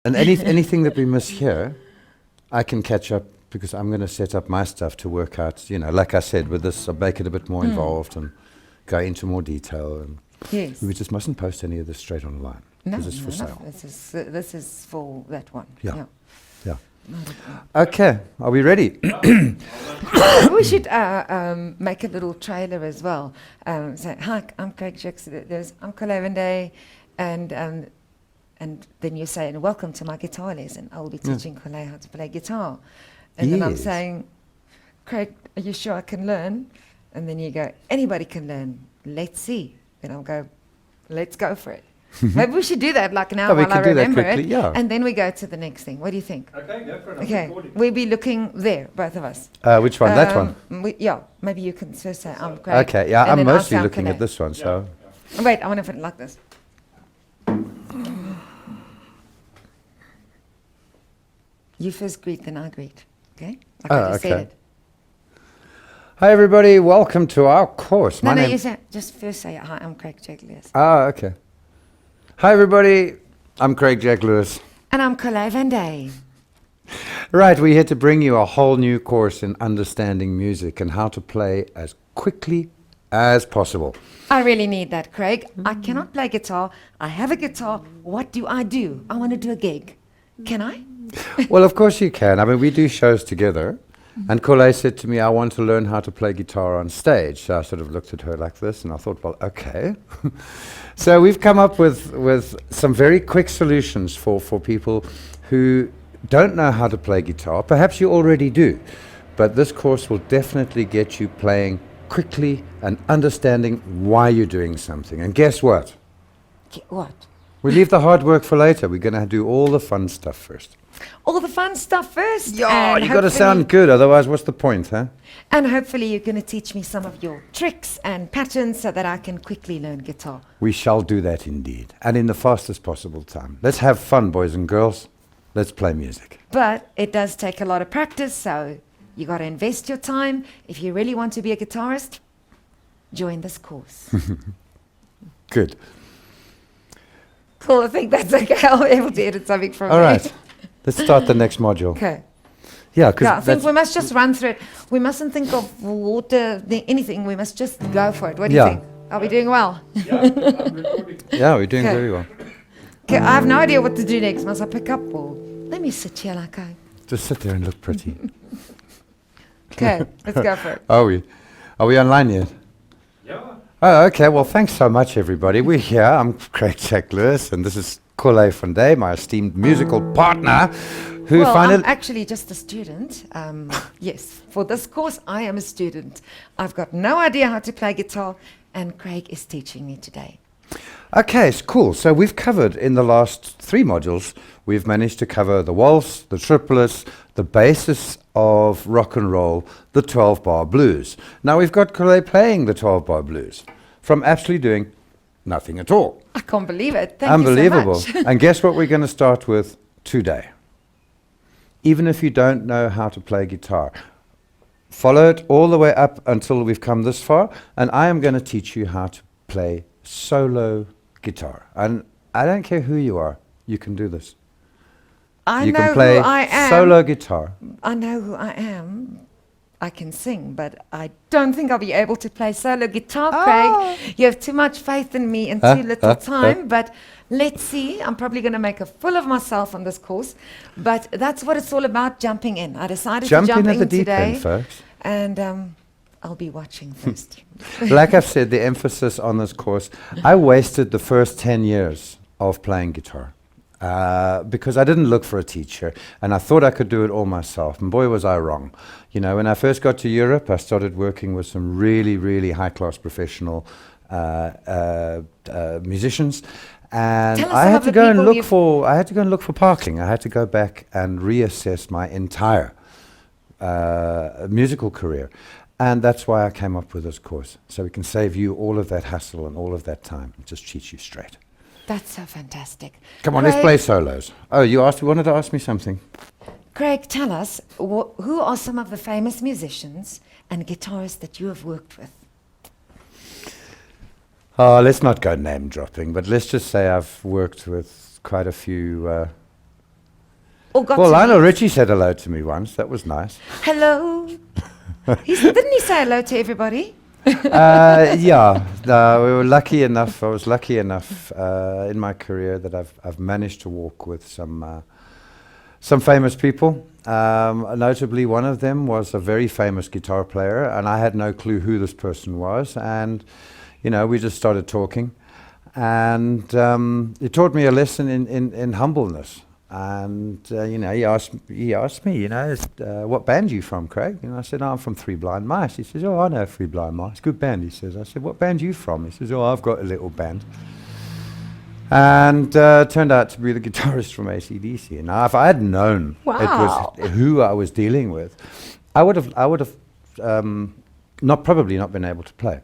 And anything that we miss here, I can catch up because I'm going to set up my stuff to work out, like I said, with this, I'll make it a bit more involved and go into more detail. And Yes. we just mustn't post any of this straight online No, because it's for no, sale. this is for that one. Yeah. Yeah. Not at all. Okay, are we ready? We should make a little trailer as well. Say, hi, I'm Craig Jackson. There's Uncle Lavender, and then you say, and welcome to my guitar lesson. I will be teaching Cole how to play guitar. And then I'm Yes. saying, Craig, are you sure I can learn? And then you go, anybody can learn. Let's see. Then I'll go, let's go for it. Maybe we should do that like now Yeah, we while I can do that remember quickly, it. yeah. And then we go to the next thing. What do you think? Okay, go for it. I'm Okay, recording. we'll be looking there, both of us. Which one? That one? Yeah, maybe you can first say, I'm Craig. Okay, yeah, and I'm then I'll mostly say, looking "Okay." at this one, so. Wait, I want to put it like this. You first greet, then I greet. Okay? Like I just said okay. it. Hi, everybody, welcome to our course. No, My no, name. you say, just first say, hi, I'm Craig Jack Lewis. Okay. Hi, everybody, I'm Craig Jack Lewis. And I'm Cole Van Day. Right, we're here to bring you a whole new course in understanding music and how to play as quickly as possible. I really need that, Craig. I cannot play guitar. I have a guitar. What do? I want to do a gig. Can I? Well, of course you can. I mean, we do shows together. And Cole said to me, I want to learn how to play guitar on stage. So I sort of looked at her like this and I thought, well, okay. So we've come up with some very quick solutions for people who don't know how to play guitar. Perhaps you already do. But this course will definitely get you playing quickly and understanding why you're doing something. And guess what? What? We leave the hard work for later. We're going to do all the fun stuff first. All the fun stuff first. Yeah, and you got to hopefully- sound good. Otherwise, what's the point, huh? And hopefully you're going to teach me some of your tricks and patterns so that I can quickly learn guitar. We shall do that indeed. And in the fastest possible time. Let's have fun, boys and girls. Let's play music. But it does take a lot of practice, so you got to invest your time. If you really want to be a guitarist, join this course. Good. Cool, I think that's okay. I'll be able to edit something from All there. right. Let's start the next module. Okay. Yeah, because Yeah, I think we must just run through it. We mustn't think of water, anything. We must just go for it. What do you Yeah. think? Are we doing well? Yeah, I'm recording. yeah, we're doing Okay. very well. Okay, I have no idea what to do next. Must I pick up or let me sit here like I... Just sit there and look pretty. Okay, let's go for it. Are we online yet? Yeah. Oh, okay. Well, thanks so much, everybody. We're here. I'm Craig Jack Lewis, and this is Cole van Day, my esteemed musical partner, who Well, I'm finally... actually just a student. Yes, for this course, I am a student. I've got no idea how to play guitar, and Craig is teaching me today. Okay, cool. So we've covered in the last 3 modules, we've managed to cover the waltz, the triplets, the basis of rock and roll, the 12-bar blues. Now we've got Cole playing the 12-bar blues from absolutely doing nothing at all. I can't believe it. Thank Unbelievable. you so much. And guess what we're going to start with today? Even if you don't know how to play guitar, follow it all the way up until we've come this far, and I am going to teach you how to play solo guitar. And I don't care who you are, you can do this. I You know can play who I am. solo guitar. I know who I am. I can sing, but I don't think I'll be able to play solo guitar, Craig. You have too much faith in me and too little time, but let's see. I'm probably going to make a fool of myself on this course, but that's what it's all about, jumping in. I decided Jump to jump in at the in deep today, end, folks. and I'll be watching first. Like I've said, the emphasis on this course, I wasted the first 10 years of playing guitar because I didn't look for a teacher and I thought I could do it all myself. And boy, was I wrong. You know, when I first got to Europe, I started working with some really, really high-class professional musicians. And Tell us I some had of to the go and people look you've- for. I had to go and look for parking. I had to go back and reassess my entire musical career. And that's why I came up with this course, so we can save you all of that hassle and all of that time and just teach you straight. That's so fantastic. Come on, let's Craig- play solos. Oh, you wanted to ask me something? Craig, tell us, who are some of the famous musicians and guitarists that you have worked with? Let's not go name dropping, but let's just say I've worked with quite a few Or got Well, to Lionel meet? Richie said hello to me once. That was nice. Hello. Didn't he say hello to everybody? Yeah, we were lucky enough. I was lucky enough in my career that I've managed to walk with some famous people. Notably, one of them was a very famous guitar player, and I had no clue who this person was. And we just started talking, and it taught me a lesson in humbleness. And he asked me, what band are you from, Craig? And I said, I'm from Three Blind Mice. He says, I know Three Blind Mice, good band. He says, I said, what band are you from? He says, I've got a little band. And turned out to be the guitarist from AC/DC. Now, if I had known it Wow. was who I was dealing with, I would have probably not been able to play.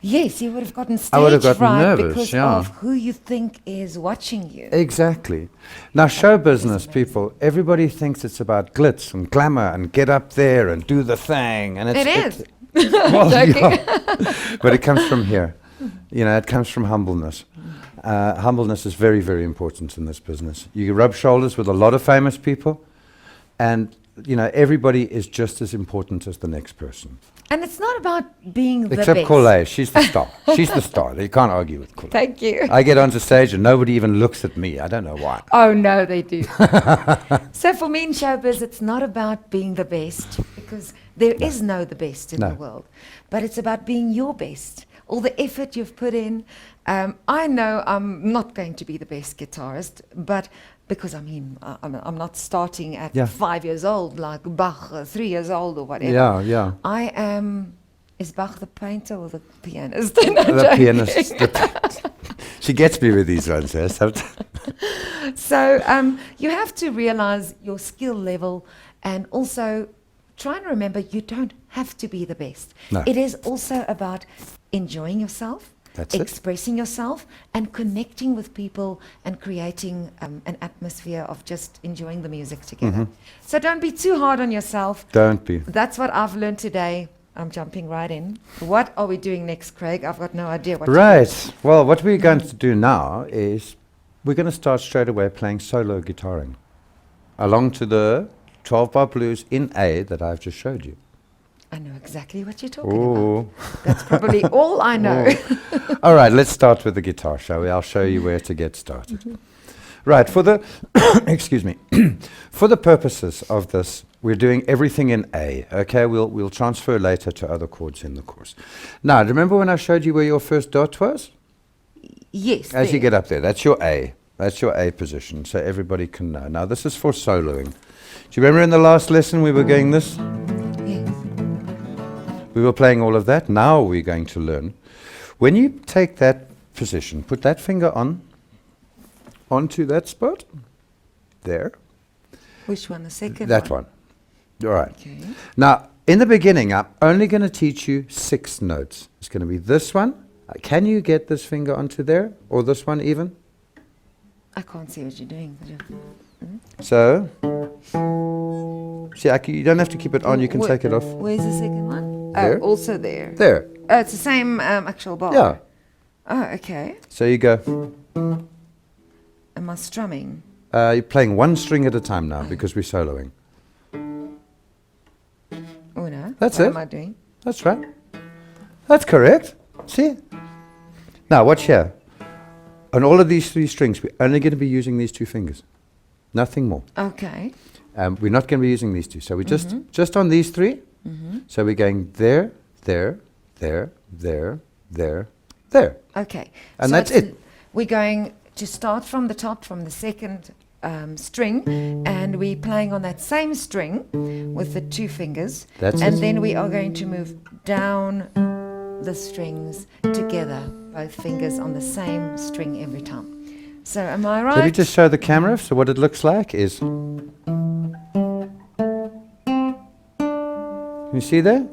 Yes, you would have gotten I would have stage gotten fright nervous, because yeah. of who you think is watching you. Exactly. Now, show business people, everybody thinks it's about glitz and glamour and get up there and do the thing. And It is. Well, yeah. But it comes from here. It comes from humbleness. Humbleness is very, very important in this business. You rub shoulders with a lot of famous people, and everybody is just as important as the next person. And it's not about being the Except best. Colette, she's the star. She's the star. You can't argue with Colette. Thank you. I get onto stage and nobody even looks at me. I don't know why. Oh, no, they do. So for me in showbiz, it's not about being the best, because there is no the best in No. the world. But it's about being your best. All the effort you've put in. I know I'm not going to be the best guitarist, but because I'm not starting at Yeah. 5 years old like Bach, 3 years old or whatever. Yeah, yeah. I am. Is Bach the painter or the pianist? No, The joking. pianist. She gets me with these ones. Yes. So you have to realize your skill level, and also try and remember you don't have to be the best. No. It is also about enjoying yourself, That's it. expressing yourself, and connecting with people and creating an atmosphere of just enjoying the music together. So don't be too hard on yourself. Don't be. That's what I've learned today. I'm jumping right in. What are we doing next, Craig? I've got no idea what to do. Right. Well, what we're going to do now is we're going to start straight away playing solo guitaring along to the 12-bar blues in A that I've just showed you. I know exactly what you're talking about. Oh. That's probably all I know. All right, let's start with the guitar, shall we? I'll show you where to get started. Right, for the excuse me, for the purposes of this, we're doing everything in A. Okay, we'll transfer later to other chords in the course. Now, remember when I showed you where your first dot was? Yes. As you there. get up there, that's your A. That's your A position, so everybody can know. Now, this is for soloing. Do you remember in the last lesson we were going this? Yes. We were playing all of that. Now we're going to learn. When you take that position, put that finger onto that spot. There. Which one? The second That one. All right. Okay. Now, in the beginning, I'm only going to teach you 6 notes. It's going to be this one. Can you get this finger onto there? Or this one even? I can't see what you're doing. So, see, you don't have to keep it on. You can Where- take it off. Where's the second one? There. Oh, also there. There. Oh, it's the same actual bar. Yeah. Oh, okay. So you go. Am I strumming? You're playing one string at a time now because we're soloing. Oh, no. That's what it. am I doing? That's right. That's correct. See? Now, watch here. On all of these 3 strings, we're only going to be using these 2 fingers. Nothing more. Okay. We're not going to be using these 2. So we're just on these 3. So we're going there, there, there, there, there, there. Okay. And So that's it's- it. We're going to start from the top, from the second string, and we're playing on that same string with the 2 fingers. That's and it. then we are going to move down the strings together, both fingers on the same string every time. So am I right? Let me just show the camera. So what it looks like is... You see there?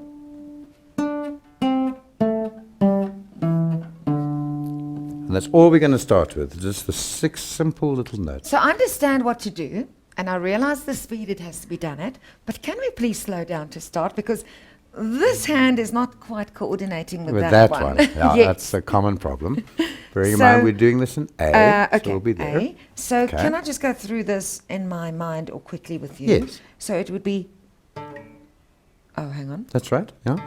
And that's all we're going to start with. Just the 6 simple little notes. So I understand what to do, and I realize the speed it has to be done at, but can we please slow down to start? Because this hand is not quite coordinating with, With that one. one. Yeah, Yes. that's a common problem. Bearing in So, mind we're doing this in A, Okay. so we'll be there. A. So Okay. can I just go through this in my mind or quickly with you? Yes. So it would be. Oh, hang on. That's right, yeah.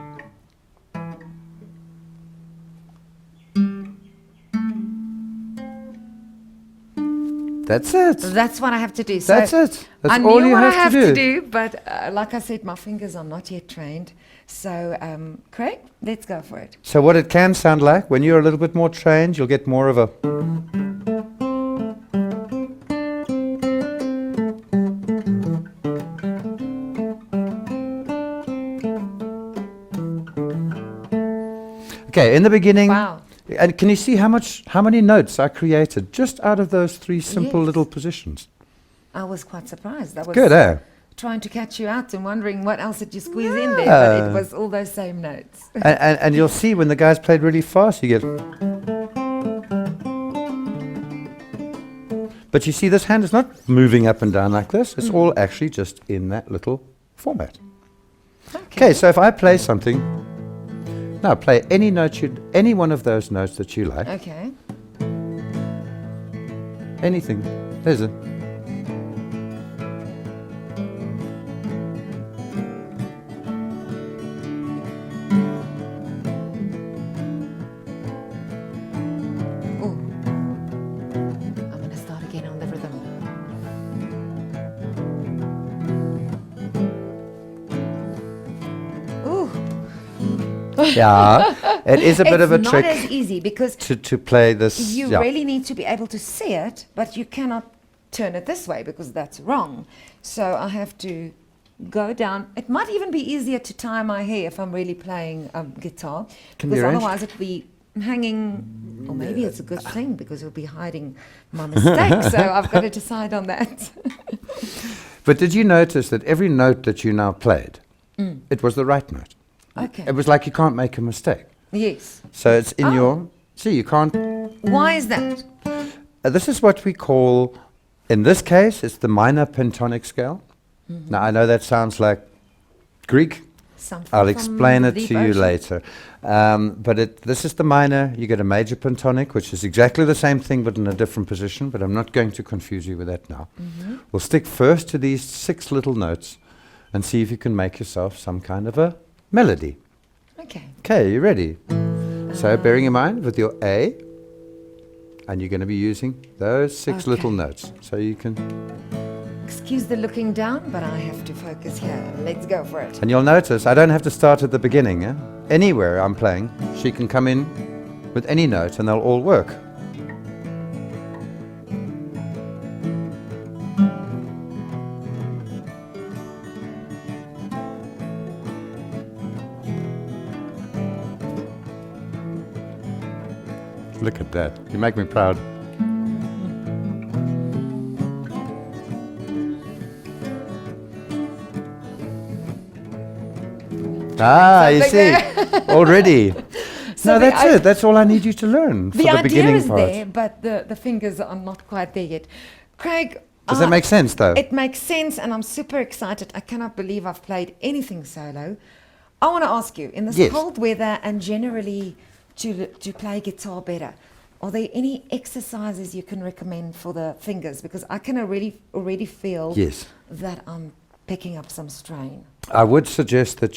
That's it. That's what I have to do. That's so it. That's I all knew you what I have have to do. but like I said, my fingers are not yet trained. So, Craig, let's go for it. So what it can sound like, when you're a little bit more trained, you'll get more of a... Okay, in the beginning, Wow. and can you see how many notes I created just out of those three simple Yes. little positions? I was quite surprised. I was Good, eh? trying to catch you out and wondering what else did you squeeze in there, but Yeah. it was all those same notes. And you'll see when the guys played really fast, you get... But you see, this hand is not moving up and down like this. It's all actually just in that little format. Okay, so if I play something... Now, play any note any one of those notes that you like. Okay. Anything. There's it. Oh. I'm going to start again on the rhythm. Ooh. Yeah, it is a bit of a It's trick not as easy because to play this. you yeah. really need to be able to see it, but you cannot turn it this way because that's wrong. So I have to go down. It might even be easier to tie my hair if I'm really playing guitar, Can be because arranged. otherwise it'll be hanging. Or maybe it's a good thing because it'll be hiding my mistake. So I've got to decide on that. But did you notice that every note that you now played, it was the right note? Okay. It was like you can't make a mistake. Yes. So it's in Oh. your... See, you can't... Why is that? This is what we call, in this case, it's the minor pentonic scale. Now, I know that sounds like Greek. Something I'll from explain the it deep to you ocean? later. But this is the minor. You get a major pentonic, which is exactly the same thing, but in a different position. But I'm not going to confuse you with that now. We'll stick first to these 6 little notes and see if you can make yourself some kind of a melody. Okay. Okay, you ready? So bearing in mind with your A, and you're going to be using those 6 Okay. little notes. So you can, Excuse the looking down, but I have to focus here. Let's go for it. and you'll notice I don't have to start at the beginning. Yeah? Anywhere I'm playing, she can come in with any note and they'll all work. Look at that. You make me proud. Ah, you see, already. So No, the that's i- it. That's all I need you to learn for The the idea beginning is part. there, but the fingers are not quite there yet. Craig, Does that make sense, though? It makes sense, and I'm super excited. I cannot believe I've played anything solo. I want to ask you, in this Yes. cold weather and generally to play guitar better, are there any exercises you can recommend for the fingers? Because I can already feel Yes. that I'm picking up some strain. I would suggest that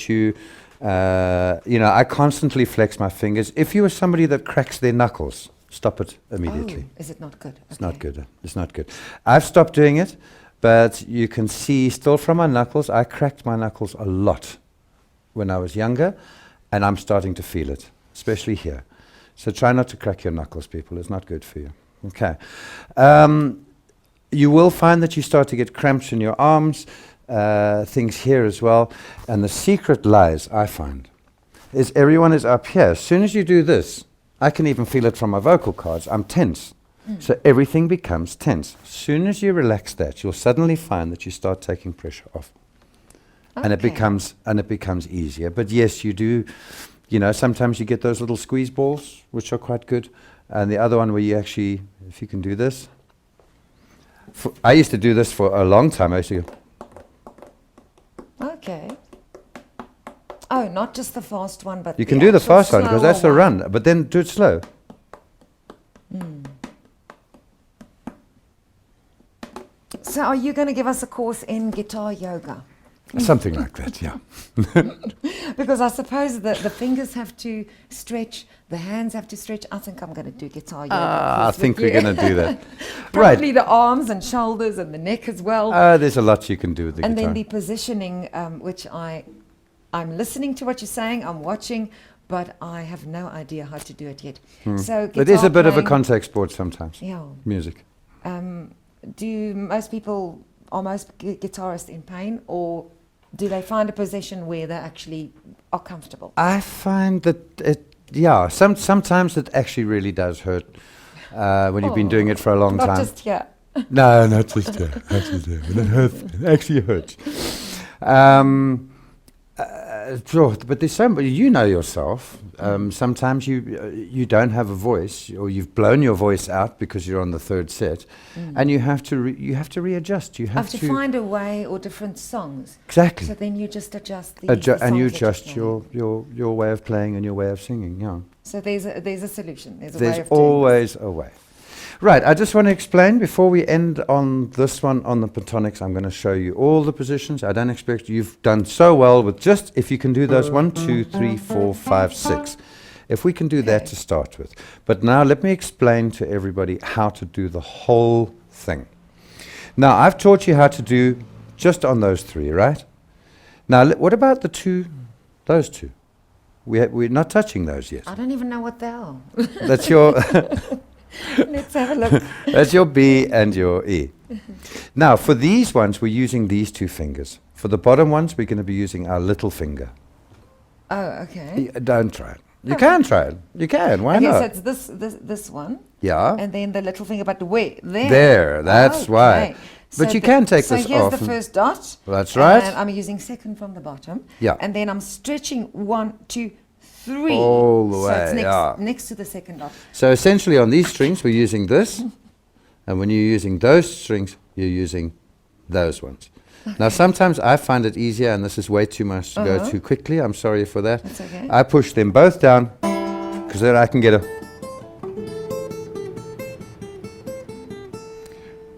I constantly flex my fingers. If you are somebody that cracks their knuckles, stop it immediately. Oh, is it not good? It's not good. It's not good. I've stopped doing it, but you can see still from my knuckles, I cracked my knuckles a lot when I was younger, and I'm starting to feel it, especially here. So try not to crack your knuckles, people. It's not good for you. Okay. You will find that you start to get cramps in your arms, things here as well. And the secret lies, I find, is everyone is up here. As soon as you do this, I can even feel it from my vocal cords. I'm tense. So everything becomes tense. As soon as you relax that, you'll suddenly find that you start taking pressure off. And it Okay. becomes easier. But yes, you do, sometimes you get those little squeeze balls, which are quite good. And the other one where you actually, if you can do this. I used to do this for a long time. I used to go, Okay. Oh, not not just the fast one, but You can do the actual fast one because that's the slower run, but then do it slow. So are you going to give us a course in guitar yoga? Something like that, yeah. Because I suppose the fingers have to stretch, the hands have to stretch. I think I'm going to do guitar yoga. I course think with we're you. going to do that. Probably the arms and shoulders and the neck as well. There's a lot you can do with the And guitar. then the positioning, which I'm listening to what you're saying, I'm watching, but I have no idea how to do it yet. So It is a bit of a playing- contact sport sometimes, Yeah. music. Do most people, are most guitarists in pain, or do they find a position where they actually are comfortable? I find that sometimes it actually really does hurt when you've been doing it for a long Not time. just here. No, not just there. Not just there. When it hurts, it actually hurts. Sure, but there's so much, you know yourself. Sometimes you don't have a voice, or you've blown your voice out because you're on the third set, and you have to readjust. You I have have to find a way or different songs. exactly, So then you just adjust the and you songs that you're adjust playing. your way of playing and your way of singing. Yeah, So there's a solution. There's a way there's of doing always a way. Right, I just want to explain before we end on this one on the pentatonics. I'm going to show you all the positions. I don't expect you've done so well with just if you can do those 1, 2, 3, 4, 5, 6. If we can do that to start with. But now let me explain to everybody how to do the whole thing. Now I've taught you how to do just on those 3, right? Now what about the 2, those 2? We're not touching those yet. I don't even know what they are. That's your Let's have a look. that's your B and your E. Now for these ones we're using these 2 fingers. For the bottom ones we're going to be using our little finger. Oh, okay. Don't try it. You can try it. You can. Why Okay, so not? it's this one, Yeah. and then the little finger, but where? There, that's why. Okay. But So you can take so this here's off the and- first dot. That's right. And I'm using second from the bottom. Yeah. And then I'm stretching 1, 2, 3. All the So way, it's yeah. next to the second dot. So essentially on these strings we're using this, and when you're using those strings, you're using those ones. Now sometimes I find it easier, and this is way too much to go too quickly. I'm sorry for that. That's okay. I push them both down, because then I can get a...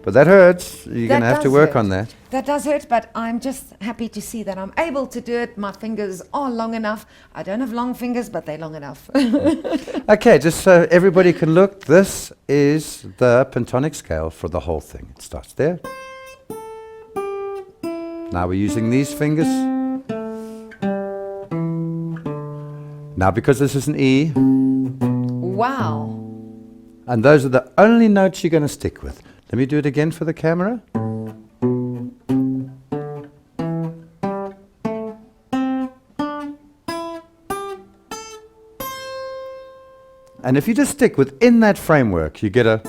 But that hurts. You're going to have to does work hurt. on that. That does hurt, but I'm just happy to see that I'm able to do it. My fingers are long enough. I don't have long fingers, but they're long enough. Okay, just so everybody can look, this is the pentatonic scale for the whole thing. It starts there. Now we're using these fingers. Now because this is an E, Wow. and those are the only notes you're going to stick with. Let me do it again for the camera. And if you just stick within that framework, you get a...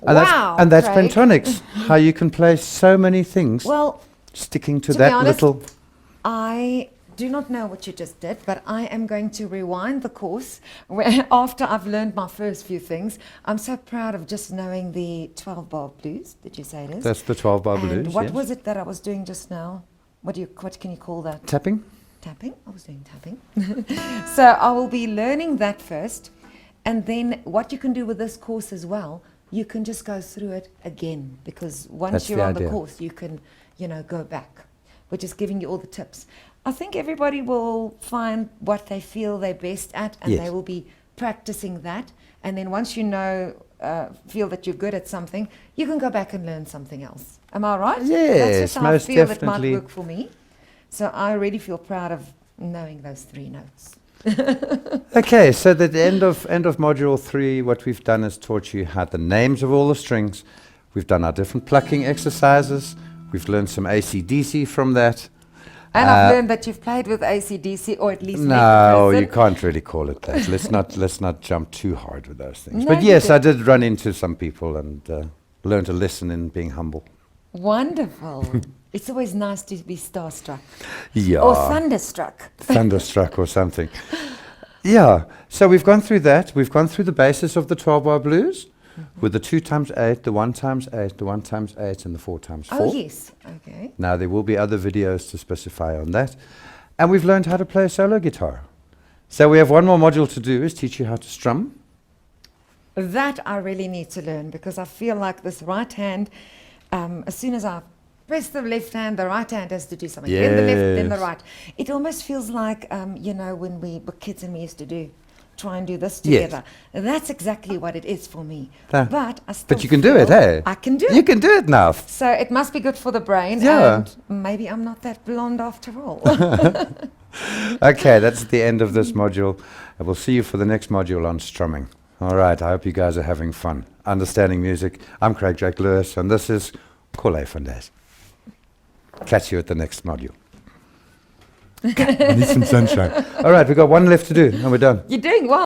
Wow, and that's Craig. pentatonics, how you can play so many things Well, sticking to to be that honest, little... I do not know what you just did, but I am going to rewind the course where after I've learned my first few things. I'm so proud of just knowing the 12-bar blues. Did you say it is? That's the 12-bar And blues, what yes. was it that I was doing just now? What can you call that? Tapping? Tapping? I was doing tapping. So I will be learning that first. And then what you can do with this course as well, you can just go through it again, because once That's you're the on the idea. course, you can, go back. We're just giving you all the tips. I think everybody will find what they feel they're best at, and Yes. they will be practicing that. And then once feel that you're good at something, you can go back and learn something else. Am I right? Yes, That's just how most I feel definitely. it might work for me. So I really feel proud of knowing those 3 notes. Okay, so at the end of module 3, what we've done is taught you how the names of all the strings. We've done our different plucking exercises. We've learned some AC/DC from that. And I've learned that you've played with AC/DC, or at least met the No, person. you can't really call it that. let's not jump too hard with those things. No, But you yes, I did. did run into some people and learn to listen and being humble. Wonderful. It's always nice to be starstruck. Yeah. Or thunderstruck. Thunderstruck or something. Yeah. So we've gone through that. We've gone through the basis of the 12-bar blues with the 2 times 8, the 1 times 8, the 1 times 8, and the 4 times 4. Oh, yes. Okay. Now, there will be other videos to specify on that. And we've learned how to play solo guitar. So we have one more module to do, is teach you how to strum. That I really need to learn because I feel like this right hand, as soon as I press the left hand, the right hand has to do something. Then the left, then the Yes. right. It almost feels like, when we were kids and we used to try and do this Yes. together. That's exactly what it is for me. Ah. But I still But you can do it, feel hey? I can do You it. can do it now. So it must be good for the brain. Yeah. And maybe I'm not that blonde after all. Okay, that's the end of this module. And we'll see you for the next module on strumming. All right, I hope you guys are having fun. Understanding music. I'm Craig Drake Lewis, and this is Kole van Dijk. Catch you at the next module. I need some sunshine. All right, we've got one left to do, and we're done. You're doing well.